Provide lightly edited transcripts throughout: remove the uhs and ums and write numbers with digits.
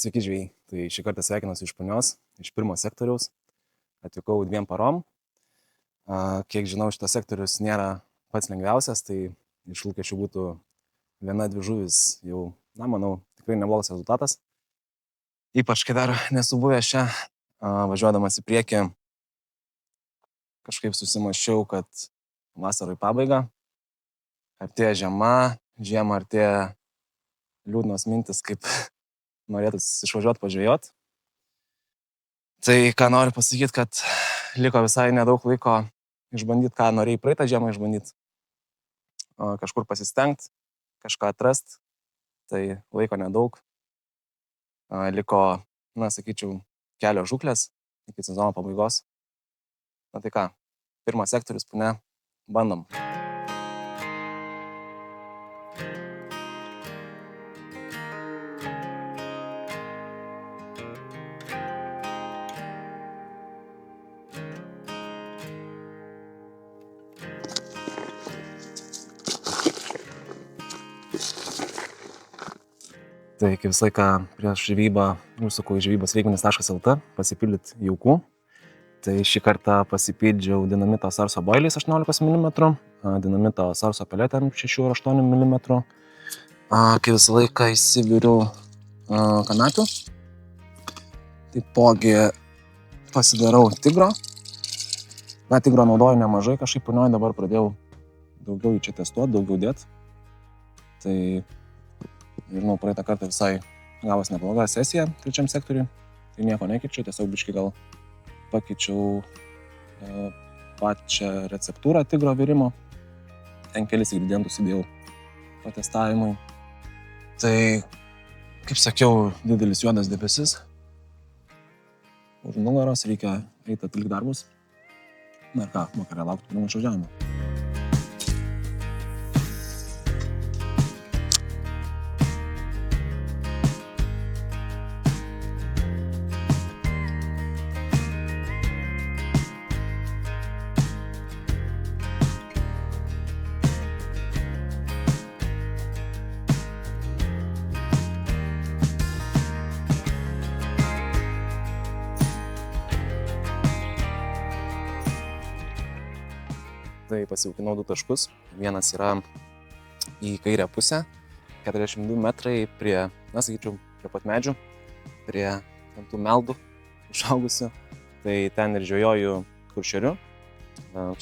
Sveiki žvejai, tai šį kartą sveikinuosi iš Punios, iš pirmo sektoriaus. Atvykau 2 parom. Kiek žinau, šitas sektorius nėra pats lengviausias, tai iš lūkesčių būtų 1-2 žuvis jau, manau, tikrai neblogas rezultatas. Ypač, kai dar nesu buvęs čia, važiuodamas į priekį, kažkaip susimąsčiau, kad vasarai pabaiga, artėja žiema artėja liūdnos mintis, kaip norėtųsi išvažiuoti pažvejot. Tai ką noriu pasakyti, kad liko visai nedaug laiko išbandyti, ką norėjai praeitą žiemą išbandyti. Kažkur pasistengti, kažką atrasti. Tai laiko nedaug. Liko, sakyčiau, kelios žūklės iki sezono pabaigos. Tai ką, pirmas sektorius Pune, bandom. Tai kaip visą laiką prieš žvejybą užsukau į žvejybos-veikmenis.lt pasipildyti jaukų. Tai šį kartą pasipildžiau dinamito Sarso boiliais 18 mm, dinamito Sarso peletėm 6 ir 8 mm. Kaip visą laiką įsiviriu kanapių. Taipogi pasidarau tigro. Tigro naudoju nemažai, kažkaip Punioj dabar pradėjau daugiau į čia testuoti, daugiau dėti. Tai žinau, praeitą kartą visai gavos nebloga sesija trečiam sektoriui. Tai nieko nekeičiu, tiesiog biškį gal pakeičiau pačią receptūrą tigro virimo. Ten kelis ingredientus įdėjau patestavimui. Tai, kaip sakiau, didelis juodas debesis. Už nugaros reikia eiti atlikti darbus. Ir ką, vakarė laukti pirmo išvažiavimo. Tai pasijaukinau 2 taškus. Vienas yra į kairę pusę, 42 metrai prie, sakyčiau, prie pat medžių, prie tų meldų išaugusių. Tai ten ir žvejoju kuršeriu,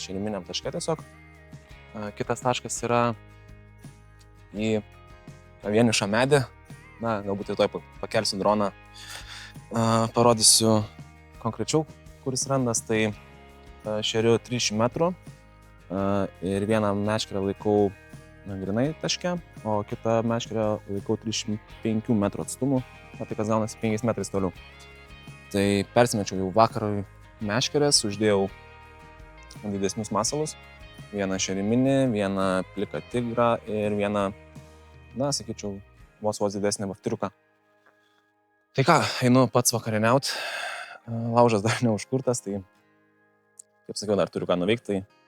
šeriminiam taške tiesiog. Kitas taškas yra į vienišą medį. Galbūt rytoj pakelsiu droną, parodysiu konkrečiau, kuris randas. Tai šeriu 300 metrų. Ir vieną meškerę laikau grynai taške, o kitą meškerę laikau 305 metrų atstumu, tai kas gaunasi 5 metrais toliau. Tai persimečiau jau vakarui meškerės, uždėjau didesnius masalus, vieną šeriminį, vieną pliką tigrą ir vieną, sakyčiau, vos didesnį baftriuką. Tai ką, einu pats vakarieniaut, laužas dar neužkurtas, tai, kaip sakiau, dar turiu ką nuveikti, tai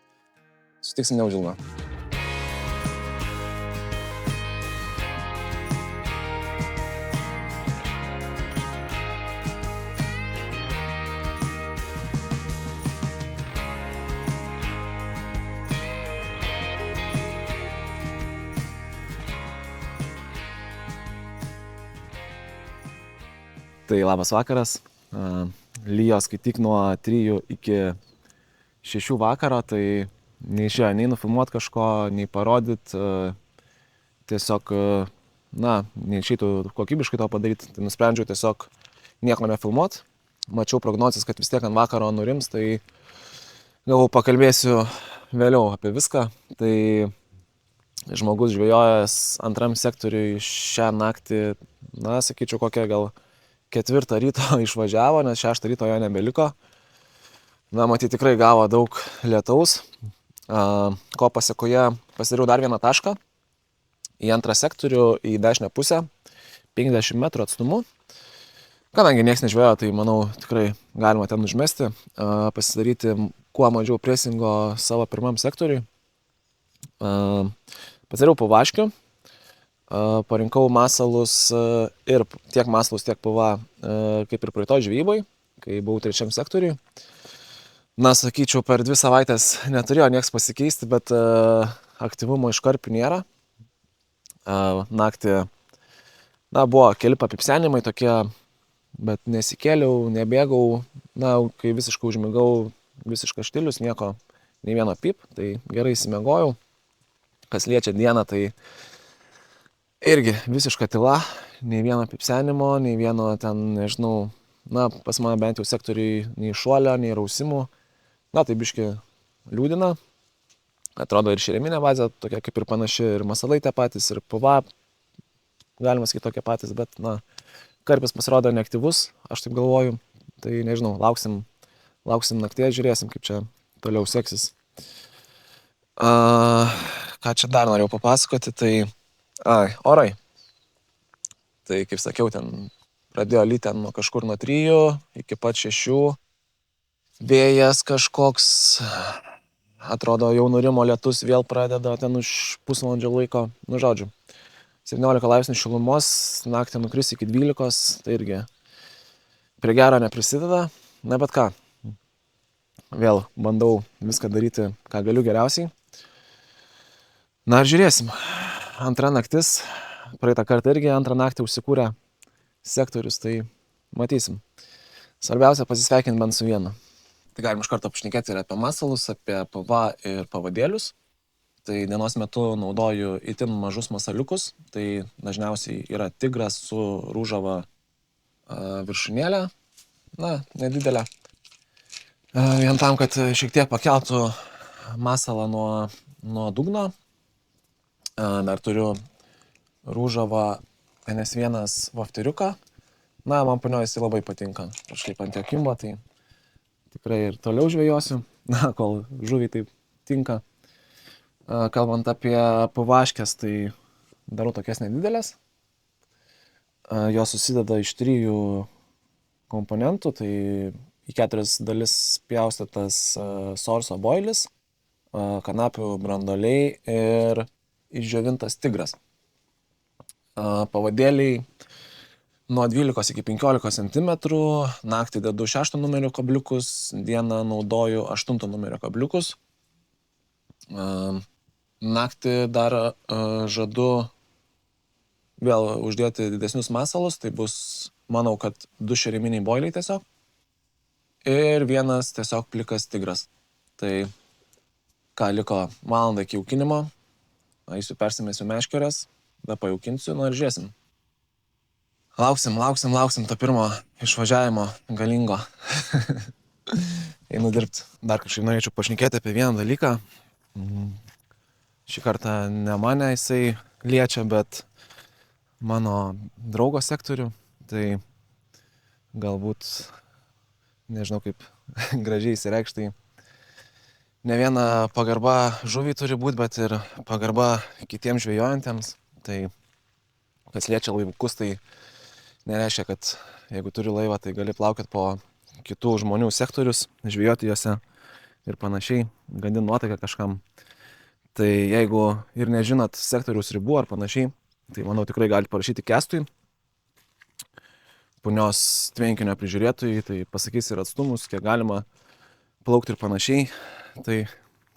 sutiksim neužilgo. Tai labas vakaras. Lijo skaityk nuo 3 iki 6 vakaro, tai neišėjo nei nufilmuoti kažko, nei parodyti, tiesiog, neišeitų kokybiškai to padaryti, tai nusprendžiau tiesiog nieko nefilmuoti. Mačiau prognozes, kad vis tiek ant vakaro nurims, tai galvoju pakalbėsiu vėliau apie viską. Tai žmogus žvejojęs antram sektoriui šią naktį, sakyčiau, kokią gal 4 ryto išvažiavo, nes 6 ryto jo nebeliko. Matyt, tikrai gavo daug lietaus. Ko pasekoje pasidariau dar vieną tašką į antrą sektorių, į dešinę pusę, 50 metrų atstumu. Kadangi nieks nežvejojo, tai manau tikrai galima ten užmesti, pasidaryti kuo mažiau presingo savo pirmam sektoriui. Pasidariau po vaškių, Parinkau masalus ir tiek masalus, tiek PVA, kaip ir praeitoj žvejyboj, kai buvau 3 sektoriui. Na, sakyčiau, per 2 savaitės neturėjo nieks pasikeisti, bet aktyvumo iš karpių nėra. Naktį, buvo keli papipsenimai tokie, bet nesikėliau, nebėgau. Na, kai visiškai užmigau, visiškas štilius, nieko, nei vieno pip, tai gerai įsimiegojau. Kas liečia dieną, tai irgi visiška tyla, nei vieno pipsenimo, nei vieno ten, nežinau, pas mane bent jau sektoriui nei šuolio, nei rausimų. Na, tai biški liūdina. Atrodo ir šereminė bazė tokia kaip ir panaši, ir masalai tie patys, ir PVA, galima sakyti tokie patys, bet, karpis pasirodo neaktyvus, aš taip galvoju. Tai nežinau, lauksim nakties, žiūrėsim, kaip čia toliau seksis. Ką čia dar norėjau papasakoti, tai orai. Tai kaip sakiau, ten pradėjo lyti nuo kažkur nuo 3 iki pat 6. Vėjas kažkoks, atrodo jau nurimo lietus, vėl pradeda ten už pusvalandžio laiko. Nu, žodžiu, 17 laipsnių šilumos, naktį nukris iki 12, tai irgi prie gero neprisideda. Na, bet ką, vėl bandau viską daryti, ką galiu geriausiai. Na, ir žiūrėsim. Antra naktis, praeitą kartą irgi antrą naktį užsikūrė sektorius, tai matysim. Svarbiausia pasisveikinti bent su vienu. Tai galim iš karto pašnekėti ir apie masalus, apie PVA ir pavadėlius. Tai dienos metu naudoju itin mažus masaliukus, tai dažniausiai yra tigras su rūžava viršūnėlė, nedidelė. Vien tam, kad šiek tiek pakeltų masalą nuo dugno. Dar turiu rūžavą NS1 vafteriuką. Man panio jisai labai patinka. Kažkaip ant jo kimba, tai tikrai ir toliau žvejosiu, kol žuviai taip tinka. Kalbant apie pavaškės, tai darau tokias nedidelės. Jos susideda iš 3 komponentų, tai į 4 dalis pjaustytas sorso boilis, kanapių branduoliai ir išdžiovintas tigras. Pavadėliai nuo 12 iki 15 cm, naktį dedu 6 numerio kabliukus, dieną naudoju 8 numerio kabliukus. Naktį dar žadu vėl uždėti didesnius masalus, tai bus, manau, kad 2 šeriminiai boiliai tiesiog ir 1 tiesiog plikas tigras. Tai ką, liko valandą iki jaukinimo, eisiu persimesiu meškeres, tada pajaukinsiu, ir žiūrėsim. Lauksim to pirmo išvažiavimo galingo. Einu dirbti. Dar kažkaip norėčiau pašnekėti apie vieną dalyką. Šį kartą ne mane jisai liečia, bet mano draugo sektorių. Tai galbūt, nežinau kaip gražiai įsireikšti. Ne viena pagarba žuviai turi būti, bet ir pagarba kitiems žvejojantiems. Tai kas liečia laivukus, tai nereiškia, kad jeigu turi laivą, tai gali plaukioti po kitų žmonių sektorius, žvejoti juose ir panašiai, gadinti nuotaiką kažkam. Tai jeigu ir nežinot sektoriaus ribų ar panašiai, tai manau tikrai galite parašyti Kęstui, punios tvenkinio prižiūrėtojui, tai pasakys ir atstumus, kiek galima plaukti ir panašiai. Tai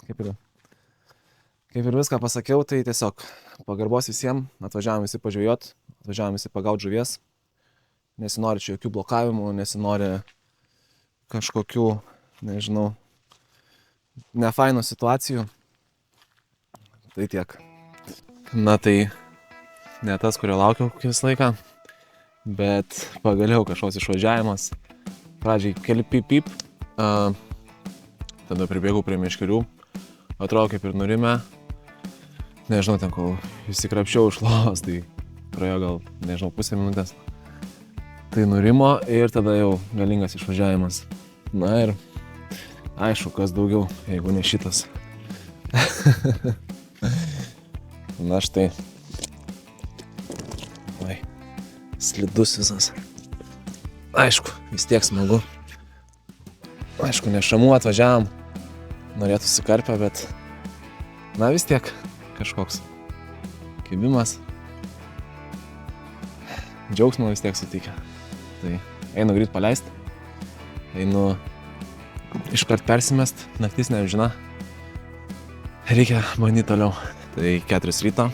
kaip ir viską pasakiau, tai tiesiog pagarbos visiems, atvažiavom visi pažvejot, atvažiavom visi pagauti žuvies. Nesinori čia jokių blokavimų, nesinori kažkokių, nežinau, nefainų situacijų. Tai tiek. Na tai ne tas, kurio laukiau visą laiką, bet pagaliau kažkoks išvažiavimas. Pradžiai keli pip, tada pribėgau prie meškerių, atrodo kaip ir nurimę. Nežinau, ten kol įsikrapščiau iš lovos, tai praėjo gal, nežinau, pusę minutės. Tai nurimo ir tada jau galingas išvažiavimas. Na ir aišku, kas daugiau, jeigu ne šitas. Na štai. Slidus visas. Aišku, vis tiek smagu. Aišku, nešamų atvažiavam. Norėtųsi karpio, bet vis tiek kažkoks kibimas. džiaugsmo vis tiek suteikia. Tai einu greit paleisti, einu iškart persimest, naktis nežina, reikia bandyti toliau. Tai 4 ryto.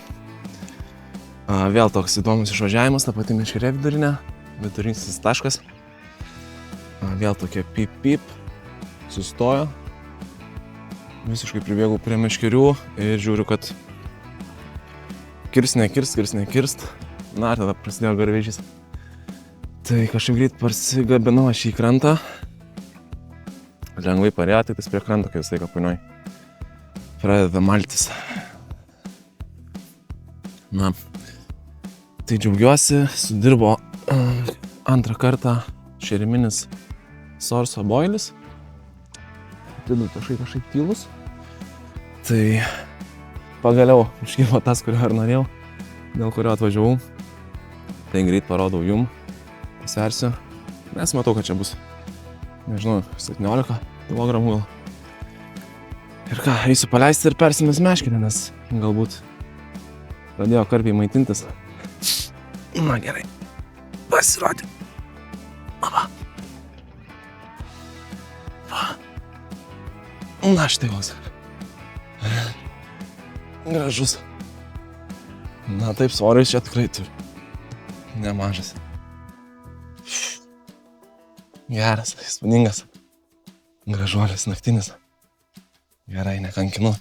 Vėl toks įdomus išvažiavimas, ta pati Meškerė vidurinis taškas. Vėl tokie pip, sustojo. Visiškai pribėgau prie Meškerių ir žiūriu, kad kirst. Na, ir tada prasidėjo garvežys. Tai kažkaip greit parsigabinau aš į krantą. Lengvai parėjo, tik prie kranto, kai visai kapunioj. Pradeda maltis. Na, tai džiaugiuosi, sudirbo antrą kartą šeriminis sorso boilis. Tidu kažkaip tylus. Tai pagaliau iškilo tas, kurio ir norėjau, dėl kurio atvažiavau. Tai greit parodau jum, pasversiu, nes matau, kad čia bus, nežinau, 17 kg. Ir ką, eisiu paleisti ir persimės Meškerę, nes galbūt pradėjo karpiai maitintis. Na gerai, pasirodė. Va. Na štai koks. Gražus. Na taip, svoris čia tikrai turi. Nemažas. Geras, įspūdingas. Gražuolis naktinis. Gerai, nekankinu.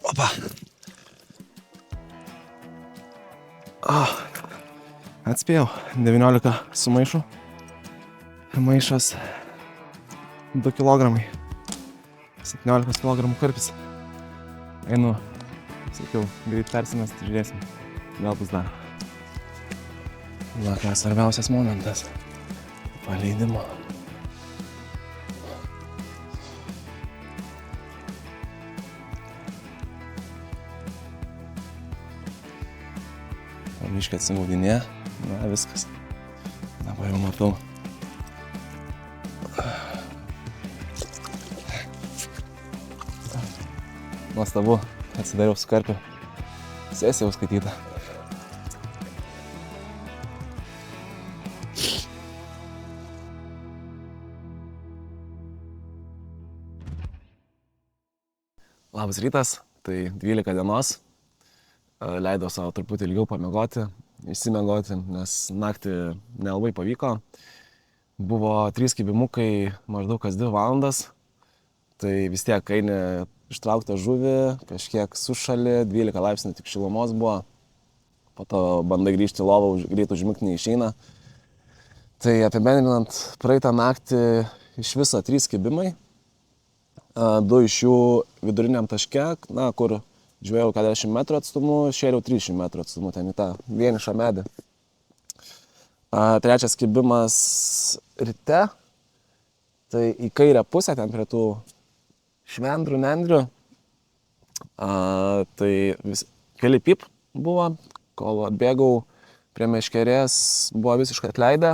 Opa. Atspėjau, 19 su maišu. Maišas 2 kg. 17 kg karpis. Einu, sakiau, greit persimest, žiūrėsim. Gal bus dar. Na ką, svarbiausias momentas. Paleidimo. Pamiškai atsimaudinė. Na, viskas. Dabar jau matau. Nuostabu, atsidariau su karpiu. Sesija jau skaityta. Labas rytas, tai 12 dienos. Leidau savo truputį ilgiau pamiegoti, išsimiegoti, nes naktį nelabai pavyko. Buvo 3 kibimukai maždaug kas 2 valandas. Tai vis tiek eini ištrauktą žuvį, kažkiek sušali, 12 laipsnių tik šilumos buvo. Po to bandai grįžti į lovą, greit užmigti neišeina. Tai apibendrinant, praeitą naktį iš viso 3 kibimai. 2 iš jų viduriniam taške, na, kur žvejau 40 metrų atstumu, šėriau 300 metrų atstumu, ten į tą vienišą medį. 3 kibimas ryte, tai į kairę pusę, ten prie tų švendrų, nendrių. Tai keli pip buvo, kol atbėgau prie Meškerės, buvo visiškai atleidę.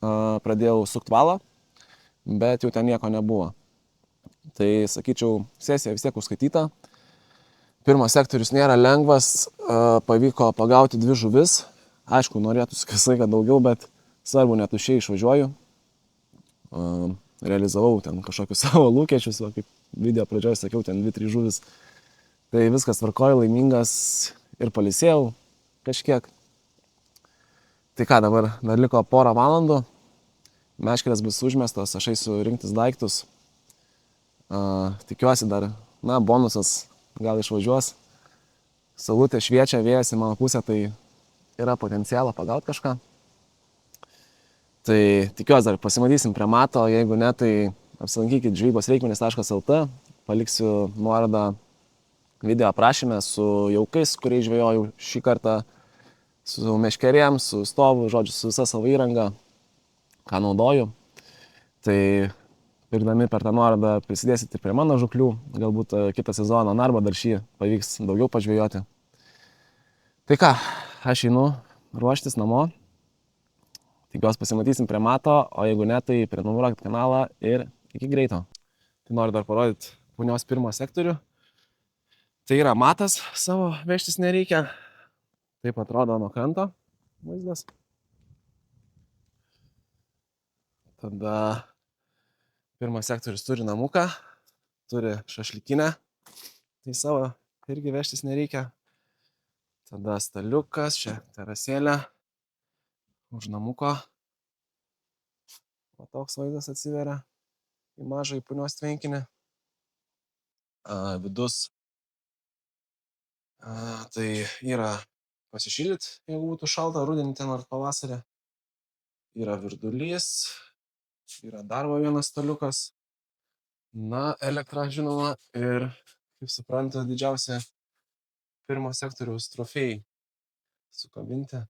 Pradėjau sukt valą, bet jau ten nieko nebuvo. Tai, sakyčiau, sesija vis tiek užskaityta. Pirmas sektorius nėra lengvas, pavyko pagauti 2 žuvis. Aišku, norėtųsi kas laiką daugiau, bet svarbu, netuščiai išvažiuoju. Realizavau ten kažkokius savo lūkesčius, o kaip video pradžioje sakiau, ten 2-3 žuvis. Tai viskas tvarkoja, laimingas ir pailsėjau kažkiek. Tai ką, dabar dar liko porą valandų. Meškerės bus užmestos, aš eisiu rinktis daiktus. Tikiuosi dar, na, bonusas gal išvažiuos. Saulutė šviečia, vėjas į mano pusę, tai yra potencialo pagauti kažką. Tai tikiuosi dar pasimatysim prie mato, jeigu ne, tai apsilankykit žvejybosreikmenys.lt, paliksiu nuorodą video aprašyme su jaukais, kuriais žvejojau šį kartą, su meškerėm, su stovu, žodžiu, su visa savo įranga, ką naudoju. Tai pirkdami per tą nuorodą prisidėsite prie mano žuklių, galbūt kitą sezoną, arba dar šį pavyks daugiau pažvejoti. Tai ką, aš einu ruoštis namo. Tikiuosi pasimatysim prie mato, o jeigu ne, tai prenumeruokit kanalą ir iki greito. Tai noriu dar parodyti punios pirmą sektorių. Tai yra matas, savo vežtis nereikia. Taip atrodo nuo kranto. vaizdas. Tada pirmas sektorius turi namuką, turi šašlikinę, tai savo irgi vežtis nereikia. Tada staliukas, čia terasėlė, už namuko. O toks vaizdas atsiveria į mažą į punios tvenkinį. Vidus tai yra pasišildyt, jeigu būtų šalta rudenį ten ar pavasarį. Yra virdulys, yra dar vienas staliukas. Na, elektra žinoma ir, kaip supranta, didžiausia pirmo sektoriaus trofėjai sukabinti.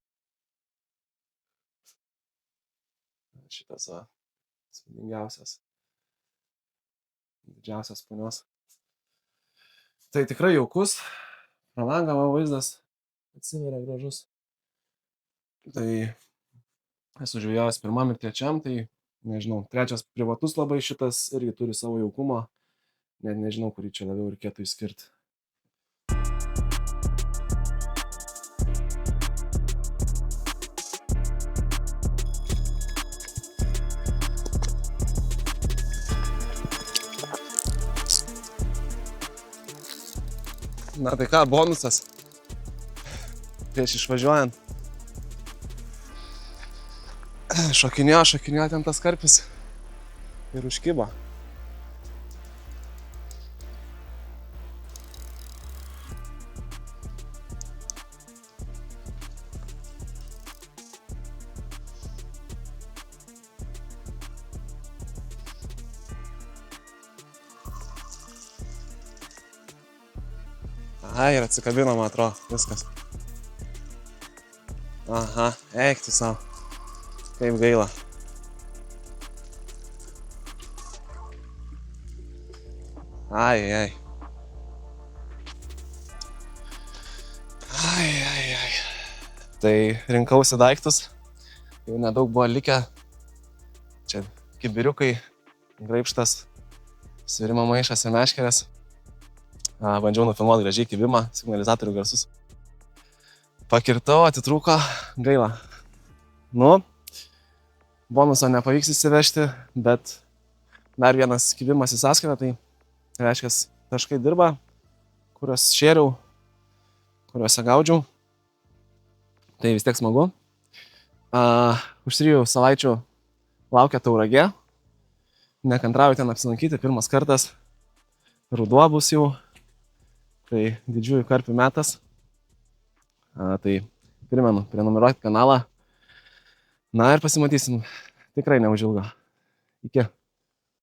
Šitas va, spūdingiausias, didžiausias punios. Tai tikrai jaukus, pro langą vaizdas atsiveria gražus. Tai esu žvejojęs pirmam ir trečiam, tai nežinau, trečias privatus labai, šitas irgi turi savo jaukumą, net nežinau, kurį čia labiau reikėtų išskirti. Na tai ką, bonusas prieš išvažiuojant. Šokinėjo ten tas karpis ir užkibo. Ai, ir atsikabino, man atrodo, viskas. Aha, eik tu savo. Kaip gaila. Ai. Tai rinkausi daiktus, jau nedaug buvo likę. Čia kibiriukai, graibštas, svirimo maišas ir meškerės. Bandžiau nufilmuoti gražiai kibimą, signalizatorių garsus. Pakirtau, atitrūko, gaila. Nu, bonuso nepavyks įsivežti, bet dar vienas kibimas į sąskaitą, tai reiškia, taškai dirba, kuriuos šėriau, kuriuose gaudžiau. Tai vis tiek smagu. Už 3 savaičių laukia Tauragė. Nekantrauju ten apsilankyti, pirmas kartas. Ruduo bus jau. Tai didžiųjų karpių metas. Tai primenu, prenumeruoti kanalą. Na ir pasimatysim tikrai neužilgo. Iki.